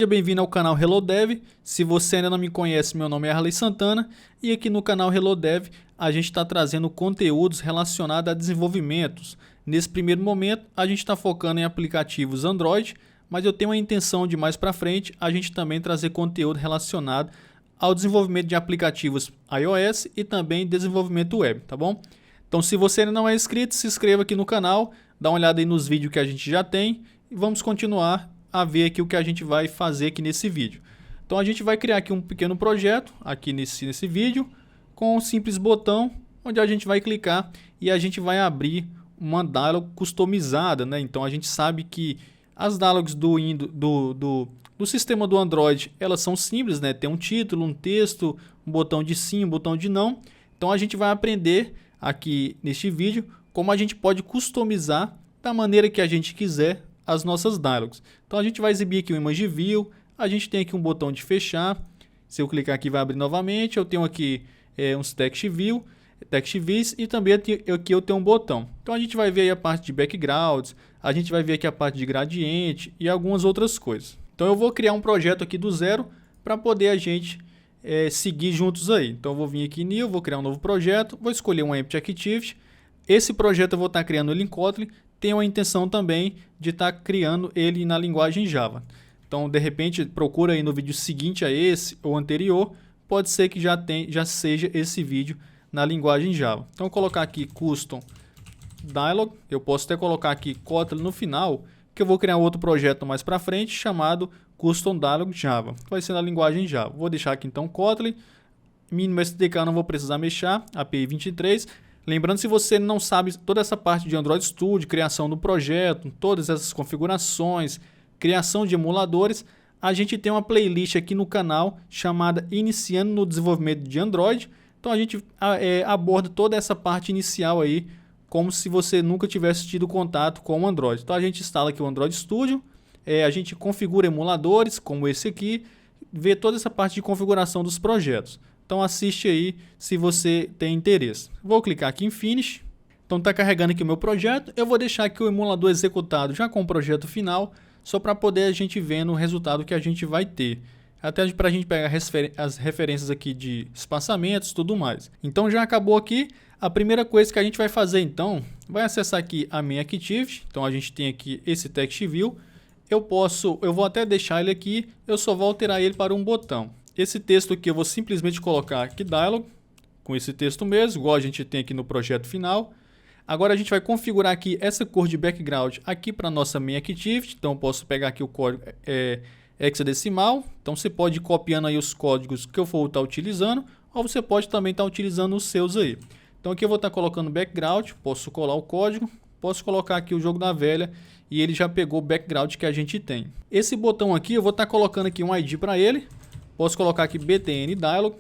Seja bem-vindo ao canal Hello Dev. Se você ainda não me conhece, meu nome é Arley Santana e aqui no canal Hello Dev a gente está trazendo conteúdos relacionados a desenvolvimentos. Nesse primeiro momento a gente está focando em aplicativos Android, mas eu tenho a intenção de mais para frente a gente também trazer conteúdo relacionado ao desenvolvimento de aplicativos iOS e também desenvolvimento web, tá bom? Então se você ainda não é inscrito, se inscreva aqui no canal, dá uma olhada aí nos vídeos que a gente já tem e vamos continuar a ver aqui o que a gente vai fazer aqui nesse vídeo. Então a gente vai criar aqui um pequeno projeto aqui nesse vídeo com um simples botão onde a gente vai clicar e a gente vai abrir uma dialog customizada, né? Então a gente sabe que as dialogs do sistema do Android, elas são simples, né? Tem um título, um texto, um botão de sim, um botão de não. Então a gente vai aprender aqui neste vídeo como a gente pode customizar da maneira que a gente quiser as nossas dialogs. Então a gente vai exibir aqui o Image View, a gente tem aqui um botão de fechar, se eu clicar aqui vai abrir novamente, eu tenho aqui uns Text Views e também aqui eu tenho um botão. Então a gente vai ver aí a parte de backgrounds, a gente vai ver aqui a parte de gradiente e algumas outras coisas. Então eu vou criar um projeto aqui do zero para poder a gente seguir juntos aí. Então eu vou vir aqui em New, vou criar um novo projeto, vou escolher um Empty Activity. Esse projeto eu vou estar criando ele em Kotlin. Tenho a intenção também de estar criando ele na linguagem Java. Então, de repente, procura aí no vídeo seguinte a esse ou anterior, pode ser que já seja esse vídeo na linguagem Java. Então, vou colocar aqui Custom Dialog, eu posso até colocar aqui Kotlin no final, que eu vou criar outro projeto mais para frente chamado Custom Dialog Java, que vai ser na linguagem Java. Vou deixar aqui então Kotlin, mínimo SDK não vou precisar mexer, API 23. Lembrando, se você não sabe toda essa parte de Android Studio, criação do projeto, todas essas configurações, criação de emuladores, a gente tem uma playlist aqui no canal chamada Iniciando no Desenvolvimento de Android. Então a gente aborda toda essa parte inicial aí, como se você nunca tivesse tido contato com o Android. Então a gente instala aqui o Android Studio, a gente configura emuladores, como esse aqui, vê toda essa parte de configuração dos projetos. Então assiste aí se você tem interesse. Vou clicar aqui em Finish. Então está carregando aqui o meu projeto. Eu vou deixar aqui o emulador executado já com o projeto final, só para poder a gente ver no resultado que a gente vai ter. Até para a gente pegar as referências aqui de espaçamentos e tudo mais. Então já acabou aqui. A primeira coisa que a gente vai fazer então, vai acessar aqui a Main Activity. Então a gente tem aqui esse Text View. Eu vou até deixar ele aqui, eu só vou alterar ele para um botão. Esse texto aqui eu vou simplesmente colocar aqui Dialog, com esse texto mesmo, igual a gente tem aqui no projeto final. Agora a gente vai configurar aqui essa cor de background aqui para a nossa Main Activity. Então eu posso pegar aqui o código hexadecimal. Então você pode ir copiando aí os códigos que eu for estar utilizando, ou você pode também estar utilizando os seus aí. Então aqui eu vou estar colocando background, posso colar o código, posso colocar aqui o jogo da velha e ele já pegou o background que a gente tem. Esse botão aqui eu vou estar colocando aqui um ID para ele. Posso colocar aqui btn dialog,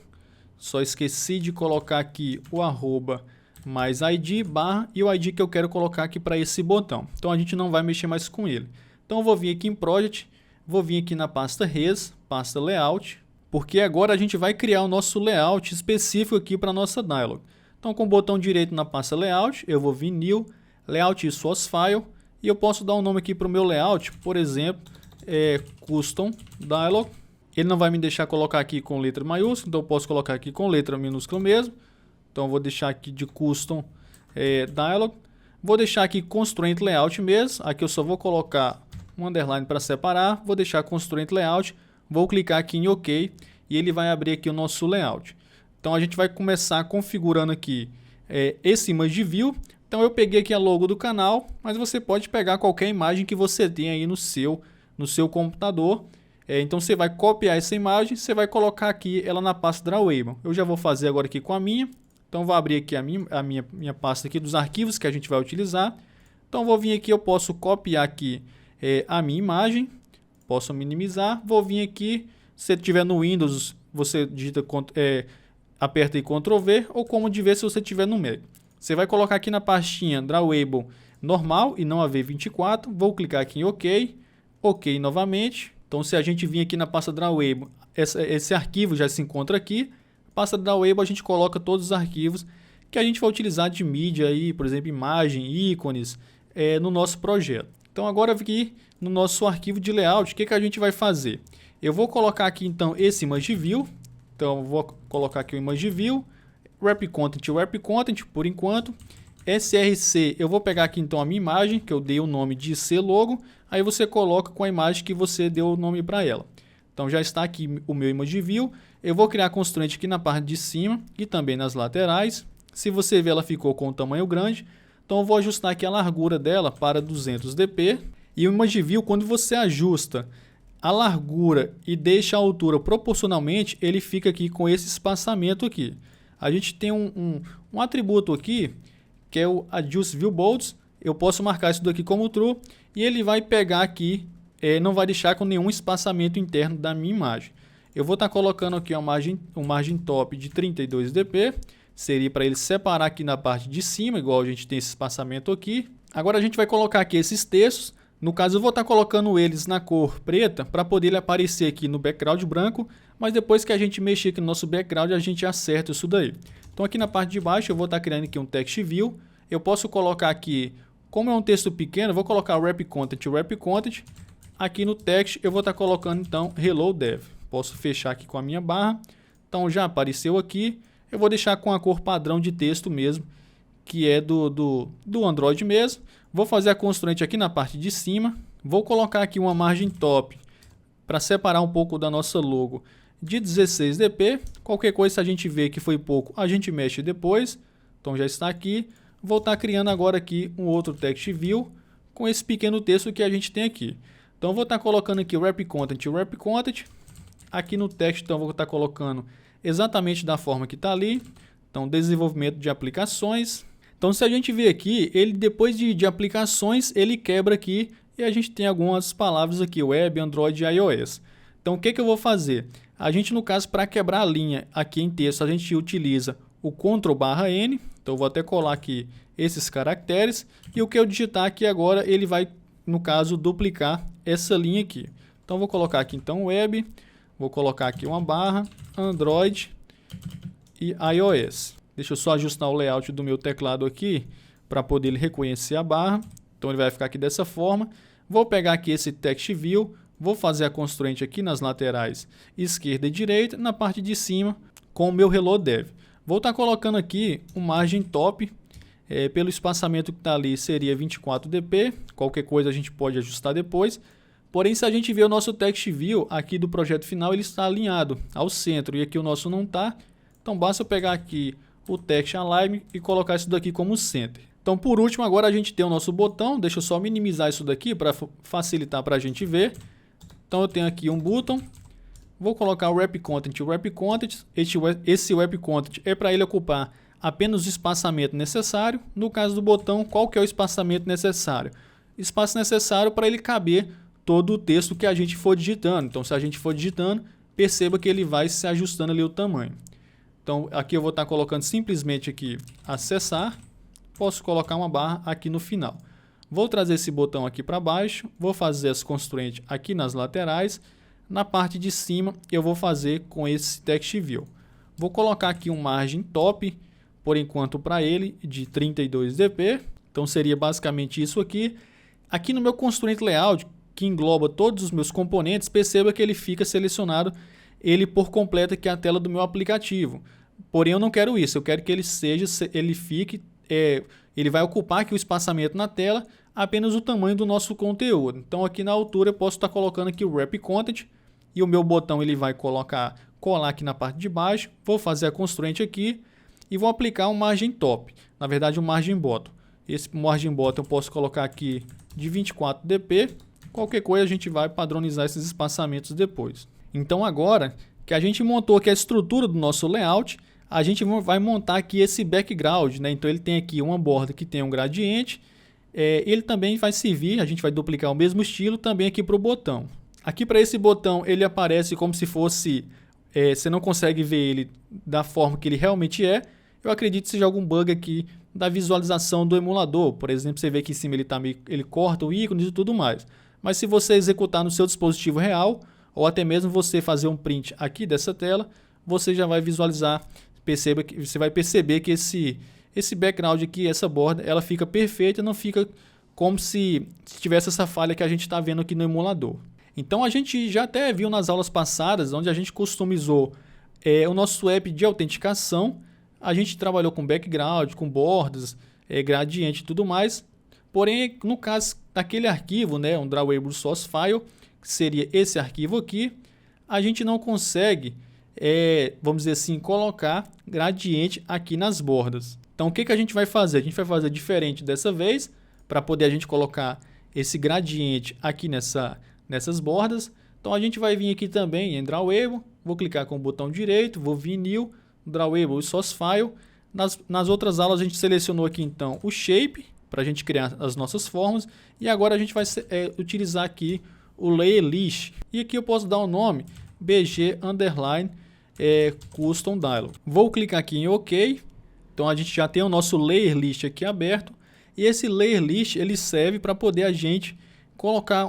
só esqueci de colocar aqui o arroba mais ID barra e o ID que eu quero colocar aqui para esse botão. Então a gente não vai mexer mais com ele. Então eu vou vir aqui em Project, vou vir aqui na pasta Res, pasta Layout, porque agora a gente vai criar o nosso layout específico aqui para a nossa dialog. Então com o botão direito na pasta Layout, eu vou vir New, Layout e Source File, e eu posso dar um nome aqui para o meu layout, por exemplo, Custom Dialog. Ele não vai me deixar colocar aqui com letra maiúscula, então eu posso colocar aqui com letra minúscula mesmo. Então eu vou deixar aqui de Custom Dialog. Vou deixar aqui Constraint Layout mesmo. Aqui eu só vou colocar um underline para separar. Vou deixar Constraint Layout. Vou clicar aqui em OK e ele vai abrir aqui o nosso layout. Então a gente vai começar configurando aqui esse Image View. Então eu peguei aqui a logo do canal, mas você pode pegar qualquer imagem que você tenha aí no seu computador. Então você vai copiar essa imagem, você vai colocar aqui ela na pasta Drawable. Eu já vou fazer agora aqui com a minha. Então vou abrir aqui a minha pasta aqui dos arquivos que a gente vai utilizar. Então vou vir aqui, eu posso copiar aqui a minha imagem, posso minimizar. Vou vir aqui, se você tiver no Windows, você digita, aperta aí Ctrl V, ou como de ver se você tiver no Mac. Você vai colocar aqui na pastinha Drawable normal e não a V24. Vou clicar aqui em OK, OK novamente. Então, se a gente vir aqui na pasta Drawable, esse arquivo já se encontra aqui. Na pasta Drawable a gente coloca todos os arquivos que a gente vai utilizar de mídia, aí, por exemplo, imagem, ícones, no nosso projeto. Então, agora aqui no nosso arquivo de layout, o que a gente vai fazer? Eu vou colocar aqui então esse Image View. Então eu vou colocar aqui o Image View, Wrap Content por enquanto. SRC, eu vou pegar aqui então a minha imagem, que eu dei o nome de C-Logo, aí você coloca com a imagem que você deu o nome para ela. Então já está aqui o meu Image View. Eu vou criar constraint aqui na parte de cima e também nas laterais. Se você ver, ela ficou com um tamanho grande. Então eu vou ajustar aqui a largura dela para 200 dp. E o Image View, quando você ajusta a largura e deixa a altura proporcionalmente, ele fica aqui com esse espaçamento aqui. A gente tem um atributo aqui, que é o Adjust View Bolts. Eu posso marcar isso daqui como True e ele vai pegar aqui, não vai deixar com nenhum espaçamento interno da minha imagem. Eu vou estar colocando aqui uma margem top de 32 dp, seria para ele separar aqui na parte de cima, igual a gente tem esse espaçamento aqui. Agora a gente vai colocar aqui esses textos. No caso, eu vou estar colocando eles na cor preta para poder ele aparecer aqui no background branco, mas depois que a gente mexer aqui no nosso background, a gente acerta isso daí. Então aqui na parte de baixo eu vou estar criando aqui um text view. Eu posso colocar aqui, como é um texto pequeno, eu vou colocar wrap content. Aqui no text eu vou estar colocando então hello dev. Posso fechar aqui com a minha barra. Então já apareceu aqui. Eu vou deixar com a cor padrão de texto mesmo, que é do Android mesmo. Vou fazer a constraint aqui na parte de cima. Vou colocar aqui uma margem top para separar um pouco da nossa logo de 16 dp. Qualquer coisa, se a gente vê que foi pouco, a gente mexe depois. Então já está aqui. Vou estar criando agora aqui um outro text view com esse pequeno texto que a gente tem aqui. Então vou estar colocando aqui wrap content. Aqui no text, então vou estar colocando exatamente da forma que está ali. Então desenvolvimento de aplicações. Então se a gente ver aqui, ele depois de aplicações, ele quebra aqui e a gente tem algumas palavras aqui, web, Android e iOS. Então o que eu vou fazer? A gente, no caso, para quebrar a linha aqui em texto, a gente utiliza o Ctrl/N. Então eu vou até colar aqui esses caracteres e o que eu digitar aqui agora, ele vai, no caso, duplicar essa linha aqui. Então eu vou colocar aqui então web, vou colocar aqui uma barra, Android e iOS. Deixa eu só ajustar o layout do meu teclado aqui para poder ele reconhecer a barra. Então ele vai ficar aqui dessa forma. Vou pegar aqui esse text view, vou fazer a constraint aqui nas laterais esquerda e direita, na parte de cima com o meu hello dev. Vou estar colocando aqui uma margem top, pelo espaçamento que está ali seria 24 dp, qualquer coisa a gente pode ajustar depois. Porém, se a gente ver o nosso text view aqui do projeto final, ele está alinhado ao centro e aqui o nosso não está. Então basta eu pegar aqui o text align e colocar isso daqui como center. Então por último, agora a gente tem o nosso botão. Deixa eu só minimizar isso daqui para facilitar para a gente ver. Então eu tenho aqui um button. Vou colocar o wrap content. Esse wrap content é para ele ocupar apenas o espaçamento necessário. No caso do botão, qual que é o espaçamento necessário? Espaço necessário para ele caber todo o texto que a gente for digitando. Então se a gente for digitando, perceba que ele vai se ajustando ali o tamanho. Então aqui eu vou estar colocando simplesmente aqui acessar. Posso colocar uma barra aqui no final. Vou trazer esse botão aqui para baixo. Vou fazer as constraints aqui nas laterais. Na parte de cima eu vou fazer com esse text view. Vou colocar aqui um margem top, por enquanto para ele, de 32 dp. Então seria basicamente isso aqui. Aqui no meu constraint layout, que engloba todos os meus componentes, perceba que ele fica selecionado ele por completo aqui a tela do meu aplicativo. Porém eu não quero isso, eu quero que ele vai ocupar aqui o espaçamento na tela, apenas o tamanho do nosso conteúdo. Então aqui na altura eu posso estar colocando aqui o wrap content e o meu botão ele vai colar aqui na parte de baixo. Vou fazer a constraint aqui e vou aplicar um margem top, na verdade um margem bottom. Esse margem bottom eu posso colocar aqui de 24 dp, qualquer coisa a gente vai padronizar esses espaçamentos depois. Então agora que a gente montou aqui a estrutura do nosso layout, a gente vai montar aqui esse background, né? Então ele tem aqui uma borda que tem um gradiente, ele também vai servir, a gente vai duplicar o mesmo estilo também aqui para o botão. Aqui para esse botão ele aparece como se fosse, você não consegue ver ele da forma que ele realmente é. Eu acredito que seja algum bug aqui da visualização do emulador. Por exemplo, você vê que em cima ele corta o ícone e tudo mais. Mas se você executar no seu dispositivo real, ou até mesmo você fazer um print aqui dessa tela, você já vai visualizar, você vai perceber que esse background aqui, essa borda, ela fica perfeita, não fica como se tivesse essa falha que a gente está vendo aqui no emulador. Então a gente já até viu nas aulas passadas, onde a gente customizou o nosso app de autenticação. A gente trabalhou com background, com bordas, gradiente e tudo mais. Porém, no caso daquele arquivo, né, um drawable source file, que seria esse arquivo aqui, a gente não consegue, vamos dizer assim, colocar gradiente aqui nas bordas. Então o que a gente vai fazer? A gente vai fazer diferente dessa vez, para poder a gente colocar esse gradiente aqui nessas bordas. Então a gente vai vir aqui também em drawable, vou clicar com o botão direito, vou vir new, drawable source file. Nas outras aulas a gente selecionou aqui então o shape, para a gente criar as nossas formas, e agora a gente vai utilizar aqui o layer list. E aqui eu posso dar o nome bg underline custom dialog. Vou clicar aqui em OK. Então a gente já tem o nosso layer list aqui aberto, e esse layer list ele serve para poder a gente colocar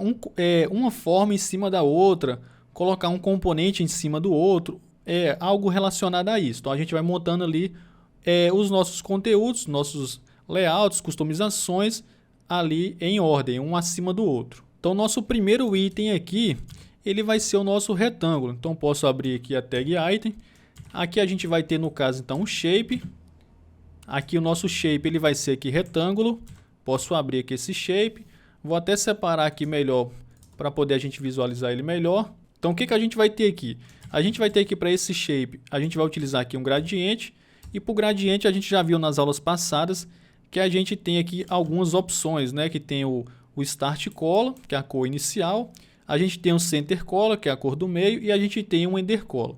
uma forma em cima da outra, colocar um componente em cima do outro, algo relacionado a isso. Então a gente vai montando ali os nossos conteúdos, nossos layouts, customizações ali em ordem, um acima do outro. Então nosso primeiro item aqui, ele vai ser o nosso retângulo. Então posso abrir aqui a tag item. Aqui a gente vai ter no caso então o shape. Aqui o nosso shape ele vai ser aqui retângulo. Posso abrir aqui esse shape. Vou até separar aqui melhor para poder a gente visualizar ele melhor. Então o que a gente vai ter aqui? A gente vai ter aqui para esse shape, a gente vai utilizar aqui um gradiente. E para o gradiente a gente já viu nas aulas passadas que a gente tem aqui algumas opções, né? Que tem o Start Color, que é a cor inicial. A gente tem o Center Color, que é a cor do meio. E a gente tem o Ender Color.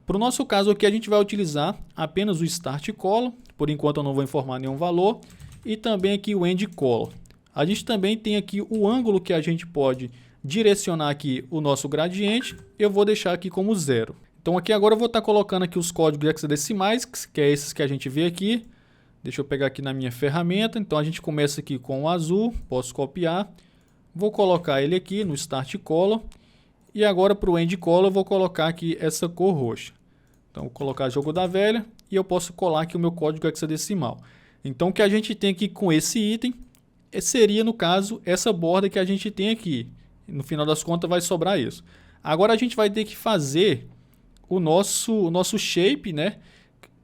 Para o nosso caso aqui a gente vai utilizar apenas o Start Color. Por enquanto eu não vou informar nenhum valor. E também aqui o End Color. A gente também tem aqui o ângulo que a gente pode direcionar aqui o nosso gradiente. Eu vou deixar aqui como 0. Então aqui agora eu vou estar colocando aqui os códigos hexadecimais, que é esses que a gente vê aqui. Deixa eu pegar aqui na minha ferramenta. Então a gente começa aqui com o azul, posso copiar. Vou colocar ele aqui no Start Color. E agora para o End Color eu vou colocar aqui essa cor roxa. Então vou colocar jogo da velha e eu posso colar aqui o meu código hexadecimal. Então o que a gente tem aqui com esse item seria no caso essa borda que a gente tem aqui. No final das contas vai sobrar isso. Agora a gente vai ter que fazer o nosso shape, né,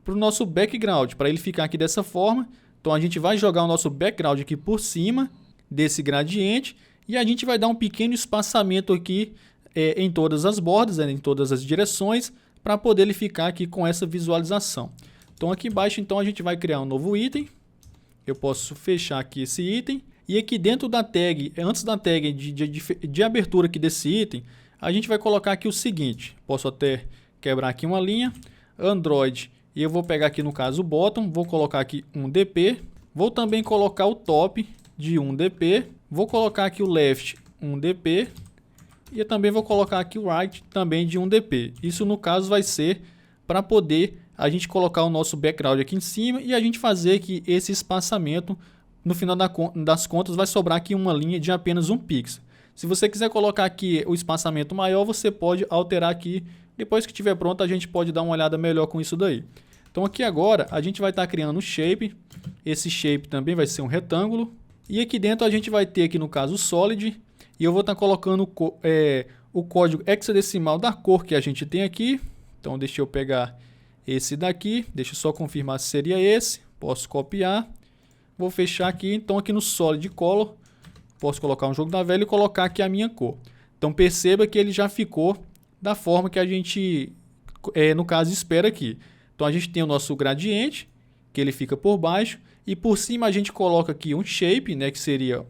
para o nosso background, para ele ficar aqui dessa forma. Então a gente vai jogar o nosso background aqui por cima desse gradiente e a gente vai dar um pequeno espaçamento aqui em todas as bordas, em todas as direções, para poder ele ficar aqui com essa visualização. Então aqui embaixo então a gente vai criar um novo item. Eu posso fechar aqui esse item e aqui dentro da tag, antes da tag de abertura aqui desse item, a gente vai colocar aqui o seguinte. Posso até quebrar aqui uma linha, Android, e eu vou pegar aqui no caso o bottom, vou colocar aqui um dp, vou também colocar o top de 1 dp, vou colocar aqui o left 1 dp e eu também vou colocar aqui o right também de 1 dp. Isso no caso vai ser para poder a gente colocar o nosso background aqui em cima e a gente fazer aqui esse espaçamento. No final das contas vai sobrar aqui uma linha de apenas 1 pixel. Se você quiser colocar aqui o espaçamento maior, você pode alterar aqui. Depois que estiver pronto, a gente pode dar uma olhada melhor com isso daí. Então aqui agora, a gente vai estar criando um shape. Esse shape também vai ser um retângulo. E aqui dentro a gente vai ter aqui no caso o solid. E eu vou estar colocando o código hexadecimal da cor que a gente tem aqui. Então deixa eu pegar esse daqui. Deixa eu só confirmar se seria esse. Posso copiar. Vou fechar aqui. Então aqui no solid color, posso colocar um jogo da velha e colocar aqui a minha cor. Então perceba que ele já ficou da forma que a gente, no caso, espera aqui. Então a gente tem o nosso gradiente, que ele fica por baixo, e por cima a gente coloca aqui um shape, né, que seria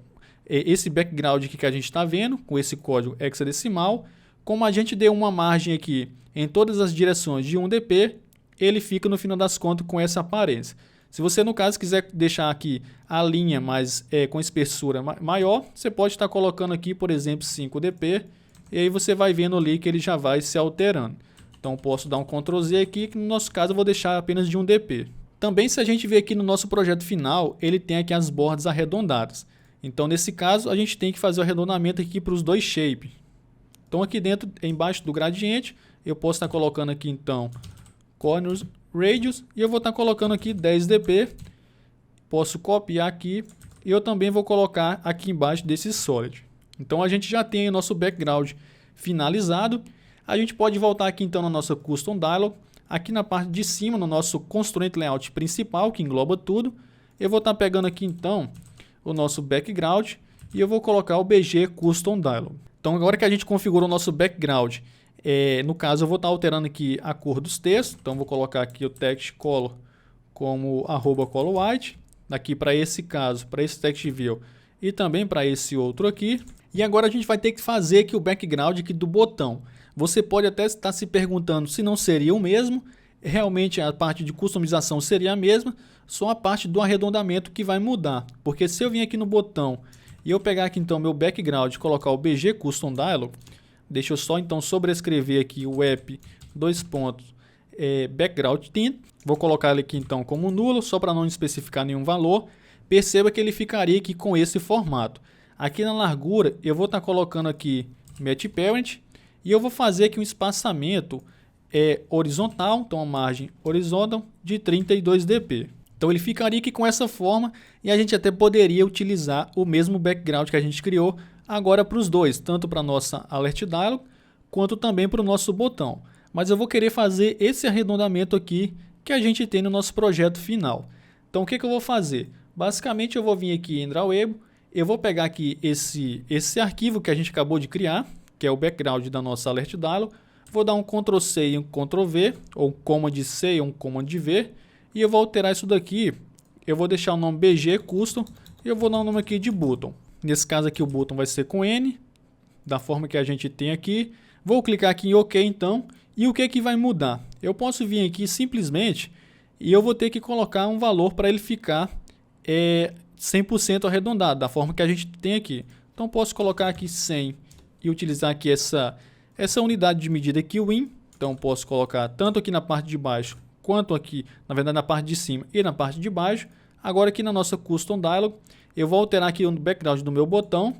esse background aqui que a gente está vendo, com esse código hexadecimal. Como a gente deu uma margem aqui em todas as direções de 1 dp, ele fica no final das contas com essa aparência. Se você, no caso, quiser deixar aqui a linha mais, com espessura maior, você pode estar colocando aqui, por exemplo, 5 dp, e aí você vai vendo ali que ele já vai se alterando. Então posso dar um Ctrl Z aqui, que no nosso caso eu vou deixar apenas de 1 dp. Também se a gente ver aqui no nosso projeto final, ele tem aqui as bordas arredondadas. Então nesse caso a gente tem que fazer o arredondamento aqui para os dois shapes. Então aqui dentro, embaixo do gradiente, eu posso estar colocando aqui então Corners Radius e eu vou estar colocando aqui 10 dp. Posso copiar aqui e eu também vou colocar aqui embaixo desse solid. Então a gente já tem o nosso background finalizado. A gente pode voltar aqui então na nossa Custom Dialog. Aqui na parte de cima, no nosso Constraint Layout principal, que engloba tudo, eu vou estar pegando aqui então o nosso background e eu vou colocar o BG Custom Dialog. Então agora que a gente configurou o nosso background, no caso eu vou estar alterando aqui a cor dos textos. Então vou colocar aqui o text color como @color_white. Aqui para esse caso, para esse text view e também para esse outro aqui. E agora a gente vai ter que fazer aqui o background aqui do botão. Você pode até estar se perguntando se não seria o mesmo. Realmente a parte de customização seria a mesma, só a parte do arredondamento que vai mudar. Porque se eu vir aqui no botão e eu pegar aqui então meu background e colocar o BG Custom Dialog, deixa eu só então sobrescrever aqui o app background tint. Vou colocar ele aqui então como nulo, só para não especificar nenhum valor. Perceba que ele ficaria aqui com esse formato. Aqui na largura eu vou estar colocando aqui Match Parent e eu vou fazer aqui um espaçamento horizontal, então a margem horizontal de 32 dp. Então ele ficaria aqui com essa forma e a gente até poderia utilizar o mesmo background que a gente criou agora para os dois, tanto para a nossa Alert Dialog quanto também para o nosso botão. Mas eu vou querer fazer esse arredondamento aqui que a gente tem no nosso projeto final. Então o que eu vou fazer? Basicamente eu vou vir aqui em Drawable, eu vou pegar aqui esse arquivo que a gente acabou de criar, que é o background da nossa Alert Dialog, vou dar um Ctrl C e um Ctrl V, ou um Command C e um Command V, e eu vou alterar isso daqui, eu vou deixar o nome BG Custom, e eu vou dar o nome aqui de Button. Nesse caso aqui o button vai ser com N, da forma que a gente tem aqui. Vou clicar aqui em OK então, e o que vai mudar? Eu posso vir aqui simplesmente, e eu vou ter que colocar um valor para ele ficar 100% arredondado, da forma que a gente tem aqui. Então posso colocar aqui 100 e utilizar aqui essa unidade de medida aqui, o in. Então posso colocar tanto aqui na parte de baixo, quanto aqui, na verdade na parte de cima e na parte de baixo. Agora aqui na nossa Custom Dialog, eu vou alterar aqui o background do meu botão.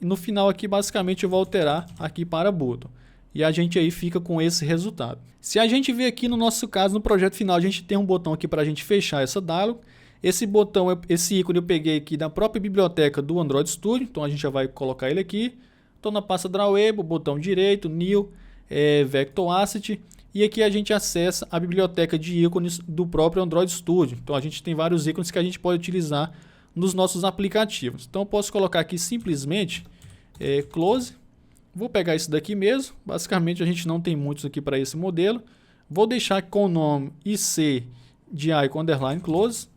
No final aqui basicamente eu vou alterar aqui para Button. E a gente aí fica com esse resultado. Se a gente ver aqui no nosso caso, no projeto final, a gente tem um botão aqui para a gente fechar essa dialog. Esse botão, esse ícone eu peguei aqui da própria biblioteca do Android Studio, então a gente já vai colocar ele aqui. Estou na pasta Drawable, botão direito, New, Vector Asset, e aqui a gente acessa a biblioteca de ícones do próprio Android Studio. Então a gente tem vários ícones que a gente pode utilizar nos nossos aplicativos. Então eu posso colocar aqui simplesmente Close. Vou pegar isso daqui mesmo, basicamente a gente não tem muitos aqui para esse modelo. Vou deixar com o nome IC de Icon Underline Close.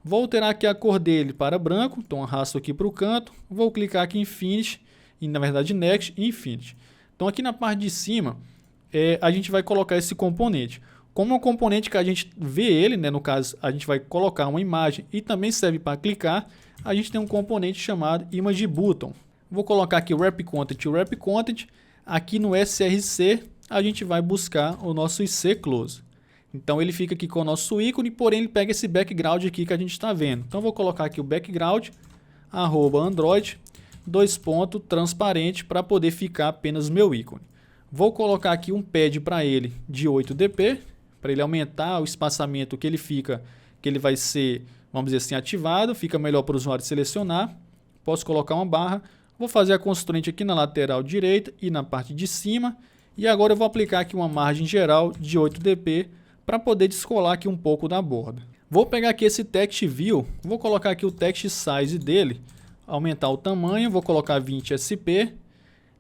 Vou alterar aqui a cor dele para branco, então arrasto aqui para o canto. Vou clicar aqui em Finish, e na verdade Next e Finish. Então aqui na parte de cima, a gente vai colocar esse componente. Como é um componente que a gente vê ele, no caso a gente vai colocar uma imagem e também serve para clicar, a gente tem um componente chamado Image Button. Vou colocar aqui o Wrap Content e o Wrap Content. Aqui no SRC a gente vai buscar o nosso IC Close. Então ele fica aqui com o nosso ícone, porém ele pega esse background aqui que a gente está vendo. Então vou colocar aqui o background, @Android, transparente para poder ficar apenas meu ícone. Vou colocar aqui um pad para ele de 8 dp, para ele aumentar o espaçamento que ele fica, que ele vai ser, vamos dizer assim, ativado, fica melhor para o usuário selecionar. Posso colocar uma barra. Vou fazer a constraint aqui na lateral direita e na parte de cima. E agora eu vou aplicar aqui uma margem geral de 8 dp para poder descolar aqui um pouco da borda. Vou pegar aqui esse text view, vou colocar aqui o text size dele, aumentar o tamanho, vou colocar 20 sp.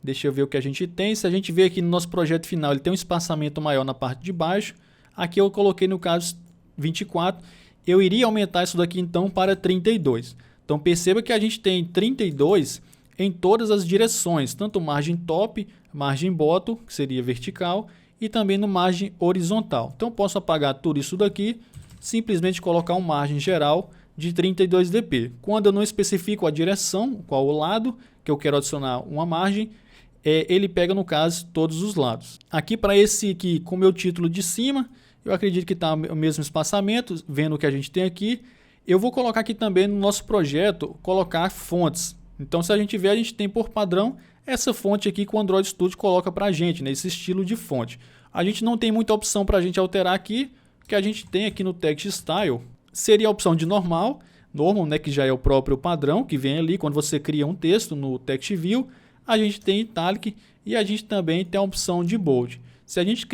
Deixa eu ver o que a gente tem. Se a gente ver aqui no nosso projeto final, ele tem um espaçamento maior na parte de baixo. Aqui eu coloquei no caso 24. Eu iria aumentar isso daqui então para 32. Então perceba que a gente tem 32 em todas as direções, tanto margem top, margem bottom, que seria vertical, e também no margem horizontal. Então posso apagar tudo isso daqui, simplesmente colocar uma margem geral de 32 dp. Quando eu não especifico a direção, qual o lado que eu quero adicionar uma margem, ele pega no caso todos os lados. Aqui para esse aqui, com o meu título de cima, eu acredito que está o mesmo espaçamento, vendo o que a gente tem aqui. Eu vou colocar aqui também no nosso projeto, colocar fontes. Então se a gente ver, a gente tem por padrão essa fonte aqui que o Android Studio coloca para a gente, esse estilo de fonte. A gente não tem muita opção para a gente alterar aqui, que a gente tem aqui no Text Style. Seria a opção de normal, normal, né, que já é o próprio padrão que vem ali quando você cria um texto no Text View. A gente tem Italic e a gente também tem a opção de Bold. Se a gente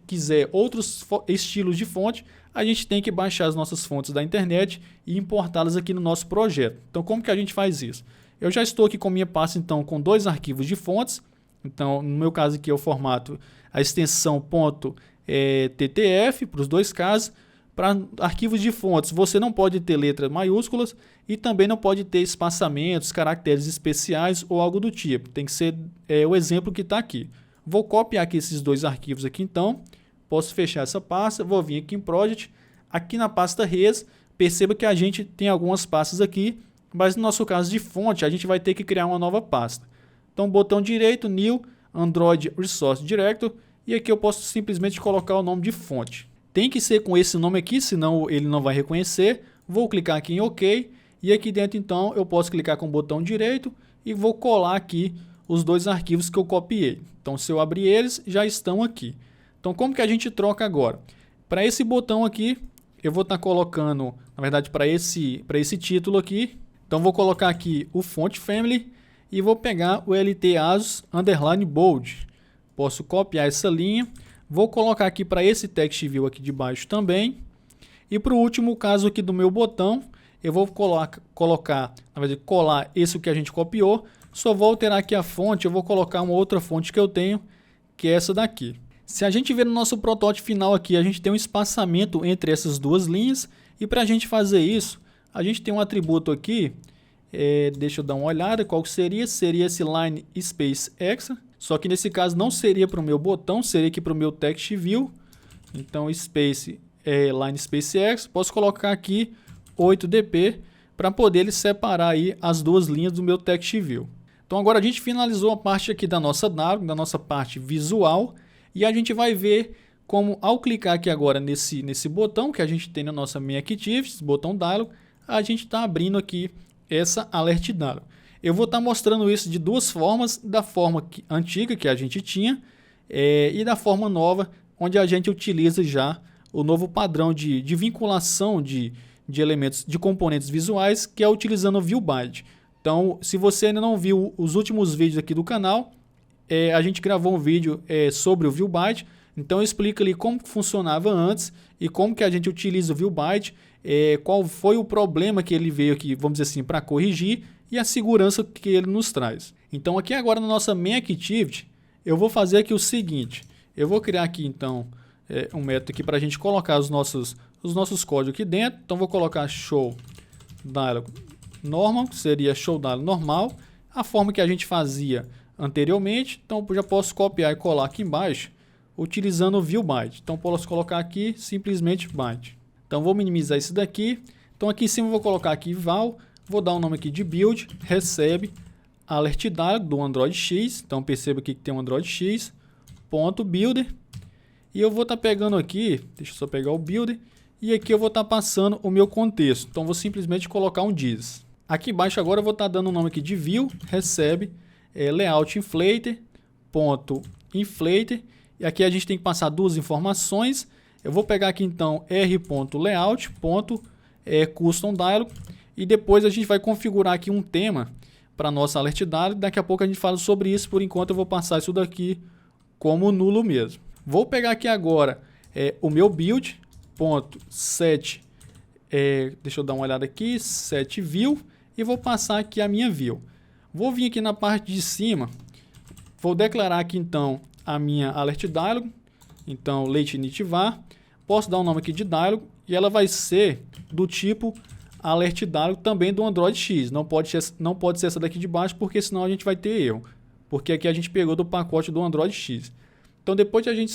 quiser outros estilos de fonte, a gente tem que baixar as nossas fontes da internet e importá-las aqui no nosso projeto. Então, como que a gente faz isso? Eu já estou aqui com minha pasta, então, com 2 arquivos de fontes. Então, no meu caso aqui, eu formato a extensão .ttf para os 2 casos. Para arquivos de fontes, você não pode ter letras maiúsculas e também não pode ter espaçamentos, caracteres especiais ou algo do tipo. Tem que ser o exemplo que está aqui. Vou copiar aqui esses 2 arquivos aqui, então. Posso fechar essa pasta, vou vir aqui em Project. Aqui na pasta Res, perceba que a gente tem algumas pastas aqui, mas no nosso caso de fonte, a gente vai ter que criar uma nova pasta. Então, botão direito, New, Android Resource Director, e aqui eu posso simplesmente colocar o nome de fonte. Tem que ser com esse nome aqui, senão ele não vai reconhecer. Vou clicar aqui em OK, e aqui dentro então eu posso clicar com o botão direito e vou colar aqui os 2 arquivos que eu copiei. Então, se eu abrir eles, já estão aqui. Então, como que a gente troca agora? Para esse botão aqui, eu vou estar colocando, na verdade, para esse título aqui. Então, vou colocar aqui o Font Family e vou pegar o LT Asus Underline Bold. Posso copiar essa linha. Vou colocar aqui para esse Text View aqui de baixo também. E para o último caso aqui do meu botão, eu vou colocar, na verdade, colar esse que a gente copiou. Só vou alterar aqui a fonte, eu vou colocar uma outra fonte que eu tenho, que é essa daqui. Se a gente ver no nosso protótipo final aqui, a gente tem um espaçamento entre essas 2 linhas. E para a gente fazer isso, a gente tem um atributo aqui. Deixa eu dar uma olhada qual que seria. Seria esse Line Space X. Só que nesse caso não seria para o meu botão, seria aqui para o meu Text View. Então Space Line Space X. Posso colocar aqui 8dp para poder ele separar aí as 2 linhas do meu Text View. Então agora a gente finalizou a parte aqui da nossa dialog, da nossa parte visual. E a gente vai ver como, ao clicar aqui agora nesse botão que a gente tem na nossa Main Activities, botão Dialog, a gente está abrindo aqui essa Alert Dialog. Eu vou estar mostrando isso de 2 formas, da forma antiga que a gente tinha e da forma nova, onde a gente utiliza já o novo padrão de vinculação de elementos, de componentes visuais, que é utilizando o ViewByte. Então, se você ainda não viu os últimos vídeos aqui do canal, a gente gravou um vídeo sobre o ViewByte, então eu explico ali como funcionava antes e como que a gente utiliza o ViewByte, qual foi o problema que ele veio aqui, vamos dizer assim, para corrigir e a segurança que ele nos traz. Então aqui agora na nossa Main Activity, eu vou fazer aqui o seguinte, eu vou criar aqui então um método aqui para a gente colocar os nossos códigos aqui dentro. Então vou colocar show dialog normal, que seria show dialog normal, a forma que a gente fazia anteriormente. Então já posso copiar e colar aqui embaixo utilizando o ViewByte. Então posso colocar aqui simplesmente byte. Então vou minimizar isso daqui. Então aqui em cima eu vou colocar aqui val, vou dar um nome aqui de build, recebe alert dialog do Android X. Então perceba aqui que tem um Android X, ponto builder. E eu vou estar pegando aqui, deixa eu só pegar o builder, e aqui eu vou estar passando o meu contexto. Então vou simplesmente colocar um diz. Aqui embaixo agora eu vou estar dando o nome aqui de view, recebe layout inflater, ponto inflater, e aqui a gente tem que passar 2 informações. Eu vou pegar aqui então r.layout, custom dialog, e depois a gente vai configurar aqui um tema para nossa alert dialog. Daqui a pouco a gente fala sobre isso. Por enquanto eu vou passar isso daqui como nulo mesmo. Vou pegar aqui agora o meu build, ponto set, deixa eu dar uma olhada aqui, set view, e vou passar aqui a minha view. Vou vir aqui na parte de cima, vou declarar aqui então a minha alert dialog, então let_init_var, posso dar um nome aqui de dialog e ela vai ser do tipo alert dialog também do Android X, não pode ser essa daqui de baixo porque senão a gente vai ter erro, porque aqui a gente pegou do pacote do Android X. Então depois que a gente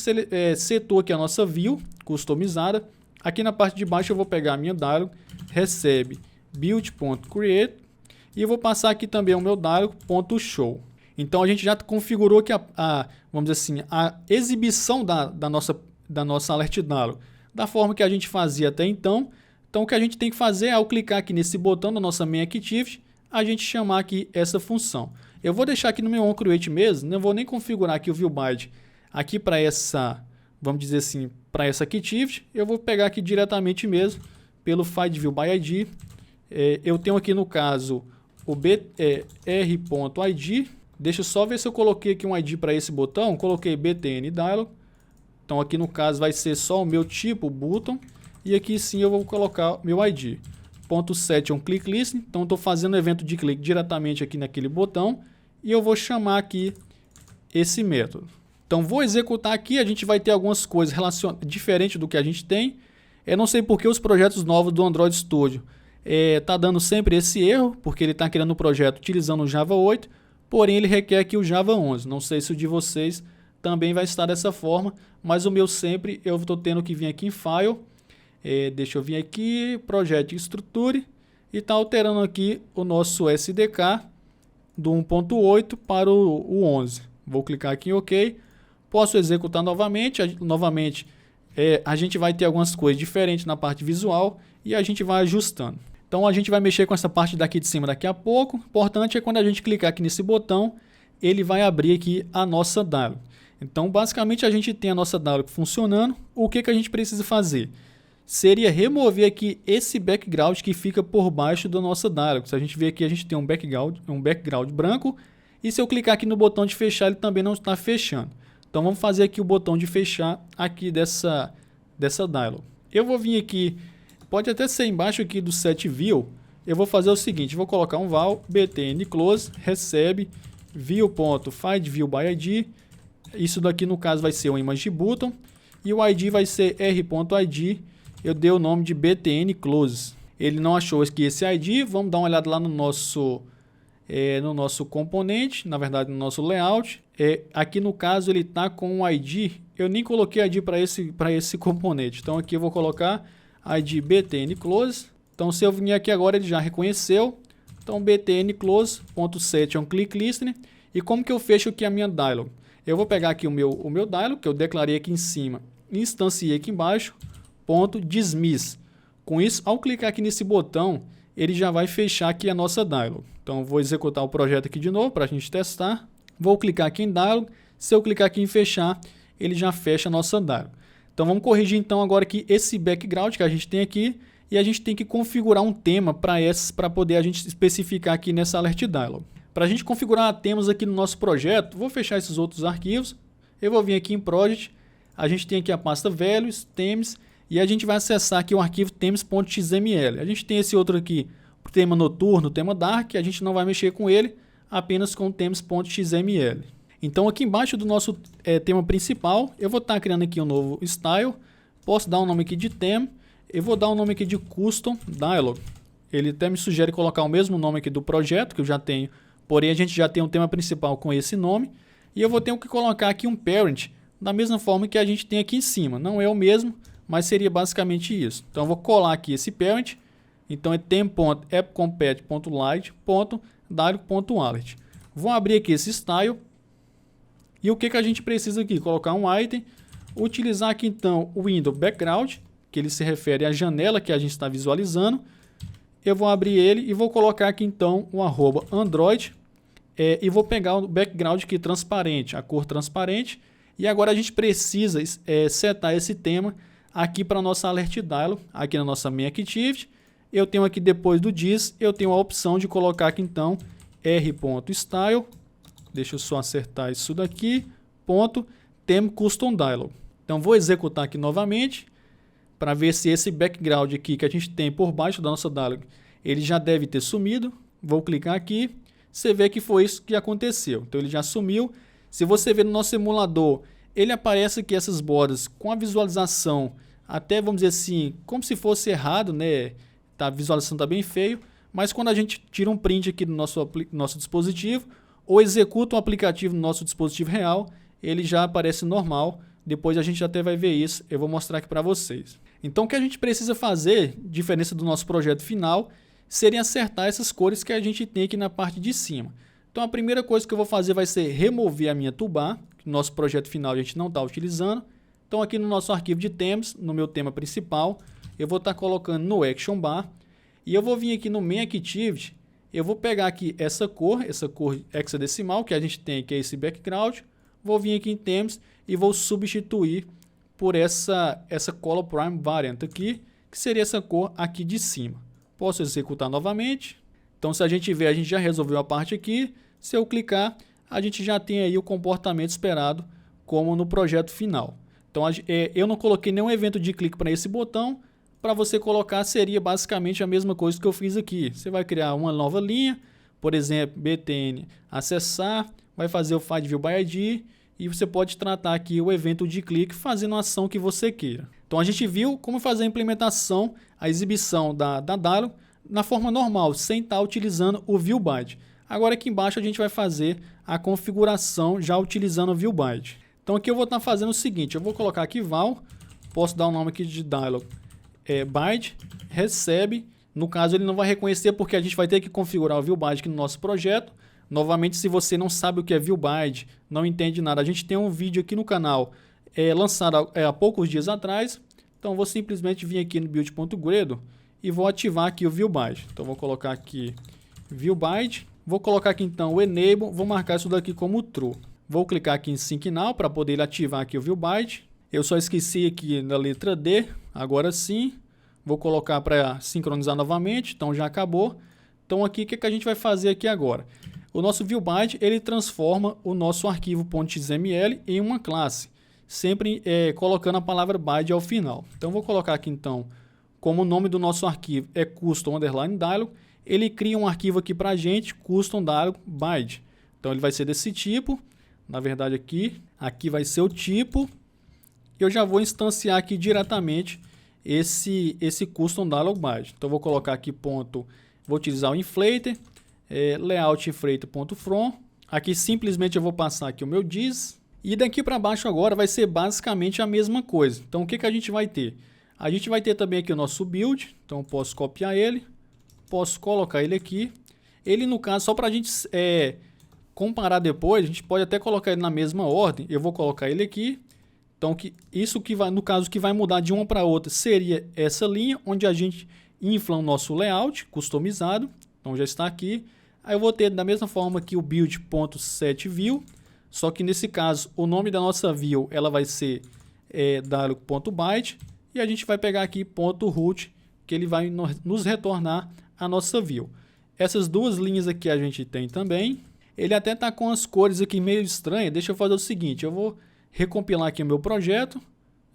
setou aqui a nossa view customizada, aqui na parte de baixo eu vou pegar a minha dialog, recebe build.create, e eu vou passar aqui também o meu dialog.show. Então a gente já configurou aqui vamos dizer assim, a exibição da nossa alert dialog da forma que a gente fazia até então. Então o que a gente tem que fazer é, ao clicar aqui nesse botão da nossa Main Activity, a gente chamar aqui essa função. Eu vou deixar aqui no meu onCreate mesmo, não vou nem configurar aqui o ViewByte aqui para essa, vamos dizer assim, para essa Activity. Eu vou pegar aqui diretamente mesmo pelo find ViewById, Eu tenho aqui no caso o r.id. Deixa eu só ver se eu coloquei aqui um ID para esse botão. Coloquei btn dialog. Então aqui no caso vai ser só o meu tipo button. E aqui sim eu vou colocar meu ID. Ponto 7 é um click list. Então estou fazendo o evento de clique diretamente aqui naquele botão. E eu vou chamar aqui esse método. Então vou executar aqui. A gente vai ter algumas coisas diferentes do que a gente tem. Eu não sei porque os projetos novos do Android Studio tá dando sempre esse erro. Porque ele está criando um projeto utilizando o Java 8. Porém ele requer aqui o Java 11. Não sei se o de vocês também vai estar dessa forma. Mas o meu sempre eu estou tendo que vir aqui em File. Deixa eu vir aqui, Project Structure, e está alterando aqui o nosso SDK do 1.8 para o 11. Vou clicar aqui em OK. Posso executar novamente. A gente vai ter algumas coisas diferentes na parte visual e a gente vai ajustando. Então a gente vai mexer com essa parte daqui de cima daqui a pouco. O importante é quando a gente clicar aqui nesse botão, ele vai abrir aqui a nossa dialog. Então basicamente a gente tem a nossa dialog funcionando. O que a gente precisa fazer? Seria remover aqui esse background que fica por baixo da nossa dialog. Se a gente ver aqui, a gente tem um background branco. E se eu clicar aqui no botão de fechar, ele também não está fechando. Então vamos fazer aqui o botão de fechar aqui dessa dialog. Eu vou vir aqui, pode até ser embaixo aqui do set view. Eu vou fazer o seguinte, vou colocar um val btn close recebe view.findViewById. Isso daqui no caso vai ser um image button. E o ID vai ser r.id. Eu dei o nome de btn close. Ele não achou aqui esse ID. Vamos dar uma olhada lá no nosso componente, na verdade no nosso layout. Aqui no caso ele está com um ID. Eu nem coloquei ID para esse componente. Então aqui eu vou colocar ID btn close. Então se eu vir aqui agora ele já reconheceu. Então btn close.set é um click listener. E como que eu fecho aqui a minha dialog? Eu vou pegar aqui o meu dialog que eu declarei aqui em cima, instanciei aqui embaixo. .dismiss. Com isso, ao clicar aqui nesse botão, ele já vai fechar aqui a nossa dialog. Então, vou executar o projeto aqui de novo para a gente testar. Vou clicar aqui em dialog. Se eu clicar aqui em fechar, ele já fecha a nossa dialog. Então, vamos corrigir então agora aqui esse background que a gente tem aqui. E a gente tem que configurar um tema para poder a gente especificar aqui nessa alert dialog. Para a gente configurar temas aqui no nosso projeto, vou fechar esses outros arquivos. Eu vou vir aqui em Project. A gente tem aqui a pasta Values, Themes. E a gente vai acessar aqui o arquivo themes.xml. A gente tem esse outro aqui, o tema noturno, o tema dark, a gente não vai mexer com ele, apenas com o themes.xml. Então aqui embaixo do nosso tema principal, eu vou estar criando aqui um novo style. Posso dar um nome aqui de theme, eu vou dar um nome aqui de custom dialog. Ele até me sugere colocar o mesmo nome aqui do projeto, que eu já tenho, porém a gente já tem um tema principal com esse nome. E eu vou ter que colocar aqui um parent, da mesma forma que a gente tem aqui em cima. Não é o mesmo, mas seria basicamente isso. Então eu vou colar aqui esse parent. Então é tem.appcompat.light.dialog.alert. Vou abrir aqui esse style. E o que a gente precisa aqui? Colocar um item. Utilizar aqui então o window background, que ele se refere à janela que a gente está visualizando. Eu vou abrir ele e vou colocar aqui então o @android. E vou pegar o background aqui transparente, a cor transparente. E agora a gente precisa setar esse tema aqui para a nossa alert dialog, aqui na nossa main activity. Eu tenho aqui depois do dis, eu tenho a opção de colocar aqui então r.style, deixa eu só acertar isso daqui, .theme custom dialog. Então vou executar aqui novamente, para ver se esse background aqui que a gente tem por baixo da nossa dialog, ele já deve ter sumido. Vou clicar aqui, você vê que foi isso que aconteceu. Então ele já sumiu. Se você ver no nosso emulador, ele aparece aqui essas bordas com a visualização, até vamos dizer assim, como se fosse errado, né? A visualização está bem feio, mas quando a gente tira um print aqui do nosso dispositivo, ou executa um aplicativo no nosso dispositivo real, ele já aparece normal. Depois a gente até vai ver isso, eu vou mostrar aqui para vocês. Então o que a gente precisa fazer, diferença do nosso projeto final, seria acertar essas cores que a gente tem aqui na parte de cima. Então a primeira coisa que eu vou fazer vai ser remover a minha toolbar, que no nosso projeto final a gente não está utilizando. Então aqui no nosso arquivo de temas, no meu tema principal, eu vou estar colocando no action bar. E eu vou vir aqui no main activity, eu vou pegar aqui essa cor hexadecimal que a gente tem, que é esse background. Vou vir aqui em themes e vou substituir por essa color prime variant aqui, que seria essa cor aqui de cima. Posso executar novamente. Então, se a gente ver, a gente já resolveu a parte aqui. Se eu clicar, a gente já tem aí o comportamento esperado, como no projeto final. Então, eu não coloquei nenhum evento de clique para esse botão. Para você colocar, seria basicamente a mesma coisa que eu fiz aqui. Você vai criar uma nova linha, por exemplo, btn acessar, vai fazer o find view by ID e você pode tratar aqui o evento de clique fazendo a ação que você queira. Então, a gente viu como fazer a implementação, a exibição da dialog na forma normal, sem estar utilizando o view byte. Agora aqui embaixo a gente vai fazer a configuração já utilizando o view byte. Então aqui eu vou estar fazendo o seguinte, eu vou colocar aqui val, posso dar o nome aqui de dialog byte, recebe, no caso ele não vai reconhecer porque a gente vai ter que configurar o view byte aqui no nosso projeto. Novamente, se você não sabe o que é view byte, não entende nada, a gente tem um vídeo aqui no canal lançado há poucos dias atrás. Então eu vou simplesmente vir aqui no build.gradle e vou ativar aqui o view byte. Então vou colocar aqui view byte, vou colocar aqui então o enable, vou marcar isso daqui como true. Vou clicar aqui em Sync Now para poder ativar aqui o view byte. Eu só esqueci aqui na letra D, agora sim. Vou colocar para sincronizar novamente, então já acabou. Então aqui o que a gente vai fazer aqui agora? O nosso view byte, ele transforma o nosso arquivo .xml em uma classe, sempre colocando a palavra byte ao final. Então vou colocar aqui então, como o nome do nosso arquivo é custom_dialog, ele cria um arquivo aqui para a gente, custom_dialog byte. Então ele vai ser desse tipo. Na verdade aqui vai ser o tipo. Eu já vou instanciar aqui diretamente esse custom_dialog byte. Então vou colocar aqui vou utilizar o inflator, layout inflator.from. Aqui simplesmente eu vou passar aqui o meu diz. E daqui para baixo agora vai ser basicamente a mesma coisa. Então o que a gente vai ter? A gente vai ter também aqui o nosso build. Então eu posso copiar ele, posso colocar ele aqui. Ele no caso, só para a gente comparar depois, a gente pode até colocar ele na mesma ordem. Eu vou colocar ele aqui. Então, isso que vai, no caso, que vai mudar de uma para outra seria essa linha, onde a gente infla o nosso layout customizado. Então, já está aqui. Aí eu vou ter da mesma forma que o build.setView, só que nesse caso, o nome da nossa view ela vai ser dialog.byte e a gente vai pegar aqui .root, que ele vai nos retornar a nossa view. Essas duas linhas aqui a gente tem também. Ele até está com as cores aqui meio estranhas. Deixa eu fazer o seguinte, eu vou recompilar aqui o meu projeto.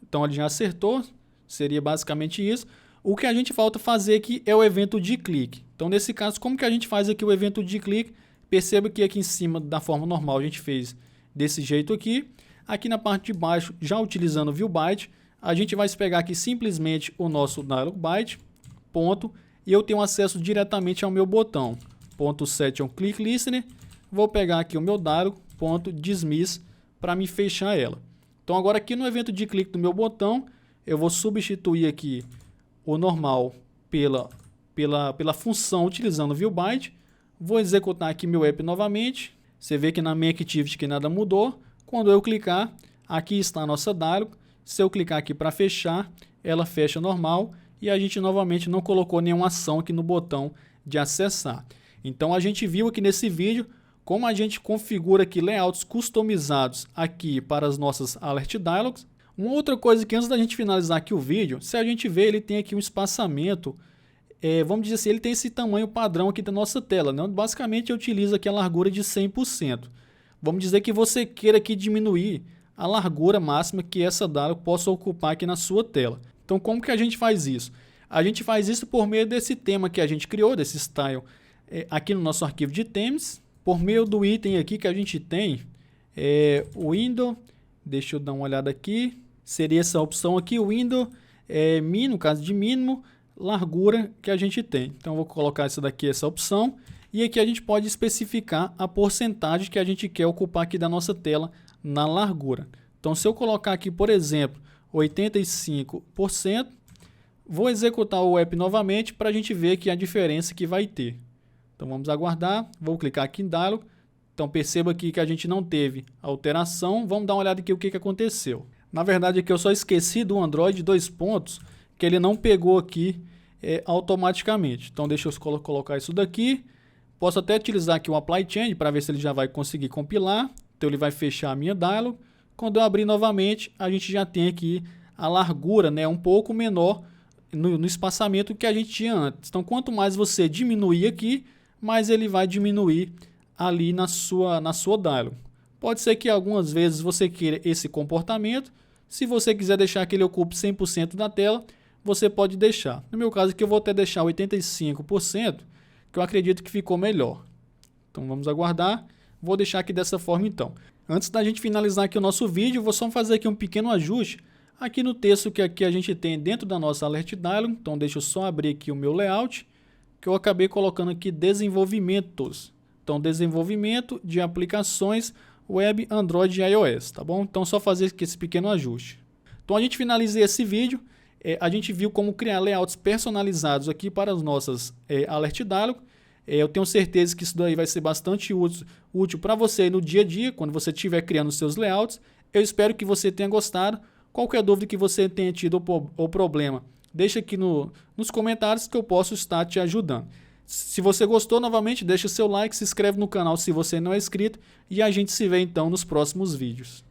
Então ele já acertou, seria basicamente isso. O que a gente falta fazer aqui é o evento de clique. Então nesse caso, como que a gente faz aqui o evento de clique? Perceba que aqui em cima, da forma normal, a gente fez desse jeito aqui. Aqui na parte de baixo, já utilizando o view byte, a gente vai pegar aqui simplesmente o nosso dialog byte, ponto, e eu tenho acesso diretamente ao meu botão. .set é um click listener. Vou pegar aqui o meu dialog.dismiss para me fechar ela. Então agora aqui no evento de clique do meu botão, eu vou substituir aqui o normal pela função utilizando o view byte. Vou executar aqui meu app novamente. Você vê que na minha activity que nada mudou. Quando eu clicar, aqui está a nossa dialog. Se eu clicar aqui para fechar, ela fecha normal e a gente novamente não colocou nenhuma ação aqui no botão de acessar. Então a gente viu aqui nesse vídeo como a gente configura aqui layouts customizados aqui para as nossas alert dialogs. Uma outra coisa que antes da gente finalizar aqui o vídeo, se a gente ver, ele tem aqui um espaçamento, vamos dizer assim, ele tem esse tamanho padrão aqui da nossa tela, né? Basicamente eu utilizo aqui a largura de 100%. Vamos dizer que você queira aqui diminuir a largura máxima que essa dialog possa ocupar aqui na sua tela. Então como que a gente faz isso? A gente faz isso por meio desse tema que a gente criou, desse style, aqui no nosso arquivo de themes. Por meio do item aqui que a gente tem, window, deixa eu dar uma olhada aqui, seria essa opção aqui, window, min, no caso de mínimo, largura que a gente tem. Então, eu vou colocar essa opção, e aqui a gente pode especificar a porcentagem que a gente quer ocupar aqui da nossa tela na largura. Então, se eu colocar aqui, por exemplo, 85%, vou executar o app novamente para a gente ver aqui a diferença que vai ter. Então vamos aguardar, vou clicar aqui em Dialog. Então perceba aqui que a gente não teve alteração. Vamos dar uma olhada aqui o que aconteceu. Na verdade aqui eu só esqueci do Android 2 pontos, que ele não pegou aqui automaticamente. Então deixa eu colocar isso daqui. Posso até utilizar aqui o Apply Change para ver se ele já vai conseguir compilar. Então ele vai fechar a minha Dialog. Quando eu abrir novamente, a gente já tem aqui a largura, né, um pouco menor no espaçamento que a gente tinha antes. Então, quanto mais você diminuir aqui, mais ele vai diminuir ali na sua dialog. Pode ser que algumas vezes você queira esse comportamento. Se você quiser deixar que ele ocupe 100% da tela, você pode deixar. No meu caso aqui eu vou até deixar 85%, que eu acredito que ficou melhor. Então vamos aguardar. Vou deixar aqui dessa forma então. Antes da gente finalizar aqui o nosso vídeo, vou só fazer aqui um pequeno ajuste aqui no texto que aqui a gente tem dentro da nossa Alert Dialog. Então deixa eu só abrir aqui o meu layout, que eu acabei colocando aqui desenvolvimentos. Então desenvolvimento de aplicações web, Android e iOS, tá bom? Então só fazer aqui esse pequeno ajuste. Então a gente finaliza esse vídeo. A gente viu como criar layouts personalizados aqui para as nossas Alert Dialog. Eu tenho certeza que isso daí vai ser bastante útil para você no dia a dia, quando você estiver criando os seus layouts. Eu espero que você tenha gostado. Qualquer dúvida que você tenha tido ou problema, deixa aqui nos comentários que eu posso estar te ajudando. Se você gostou, novamente, deixa seu like, se inscreve no canal se você não é inscrito e a gente se vê então nos próximos vídeos.